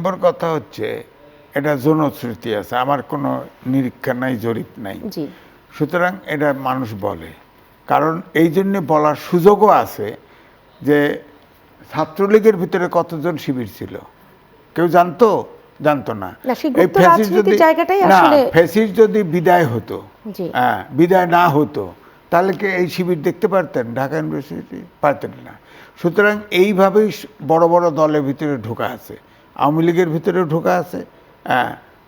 নম্বর কথা হচ্ছে এটা জনশ্রুতি আছে, আমার কোনো নিরীক্ষা নাই, জরিপ নাই। জি। সুতরাং এটা মানুষ বলে, কারণ এই জন্য বলার সুযোগও আছে যে ছাত্রলীগের ভিতরে কতজন শিবির ছিল কেউ জানতো না। না, সেই গুপ্ত রাজনীতির জায়গাটাই না, আসলে ফ্যাসিস্ট যদি বিদায় হতো, জি। বিদায় না হতো, তাহলে কি এই শিবির দেখতে পারতেন ঢাকা ইউনিভার্সিটি? পারতেন না। সুতরাং এইভাবেই বড় বড় দলের ভিতরে ঢোকা আছে, আওয়ামী লীগের ভিতরেও ঢোকা আছে,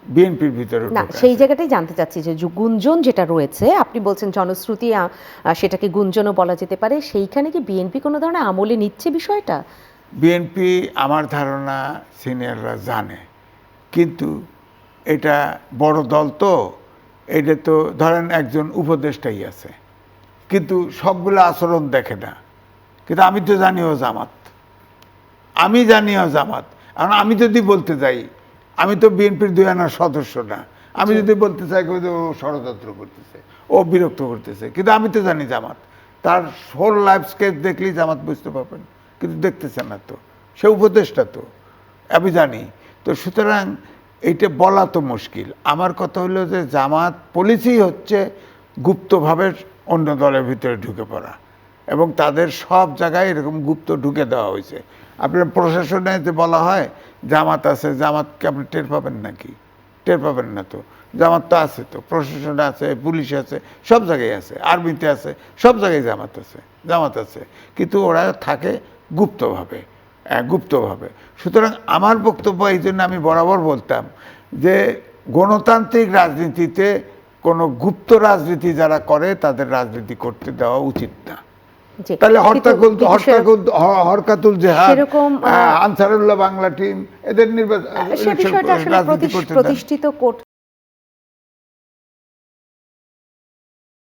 বিএনপির ভিতরেও না, ঢোকা সেই আছে। জায়গাটাই জানতে চাচ্ছি যে গুঞ্জন যেটা রয়েছে, আপনি বলছেন জনশ্রুতি, সেটাকে গুঞ্জনও বলা যেতে পারে, সেইখানে কি বিএনপি কোনো ধরনের আমলে নিচ্ছে বিষয়টা? বিএনপি আমার ধারণা সিনিয়ররা জানে, কিন্তু এটা বড় দল তো, এটা তো ধরেন একজন উপদেষ্টাই আছে, কিন্তু সবগুলো আচরণ দেখে না। কিন্তু আমি তো জানিও জামাত, কারণ আমি যদি বলতে যাই, আমি তো বিএনপির 2 আনার সদস্য না, আমি যদি বলতে চাই যে ও ষড়যন্ত্র করতেছে, ও বিরক্ত করতেছে, কিন্তু আমি তো জানি জামাত, তার হোল লাইফ স্কেচ দেখলেই জামাত বুঝতে পারবেন, কিন্তু দেখতেছে না তো, সে উপদেষ্টা তো, আমি জানি তো। সুতরাং এইটা বলা তো মুশকিল। আমার কথা হলো যে জামাত পলিসি হচ্ছে গুপ্তভাবে অন্য দলের ভিতরে ঢুকে পড়া, এবং তাদের সব জায়গায় এরকম গুপ্ত ঢুকে দেওয়া হয়েছে। আপনার প্রশাসনে যে বলা হয় জামাত আছে, জামাতকে আপনি টের পাবেন নাকি? টের পাবেন না তো। জামাত তো আছে, তো প্রশাসনে আছে, পুলিশে আছে, সব জায়গায় আছে, আর্মিতে আছে, সব জায়গায় জামাত আছে, কিন্তু ওরা থাকে গুপ্তভাবে, গুপ্তভাবে। সুতরাং আমার বক্তব্য এই জন্য আমি বরাবর বলতাম যে গণতান্ত্রিক রাজনীতিতে কোনো গুপ্ত রাজনীতি যারা করে তাদের রাজনীতি করতে দেওয়া উচিত না। জি। তাহলে হরকাতুল কিন্তু জেহাদ, সেরকম আনসারুল্লাহ বাংলা টিম, এদের সে বিষয়টা আসলে রাজনীতি করতে দেন। প্রতিষ্ঠিত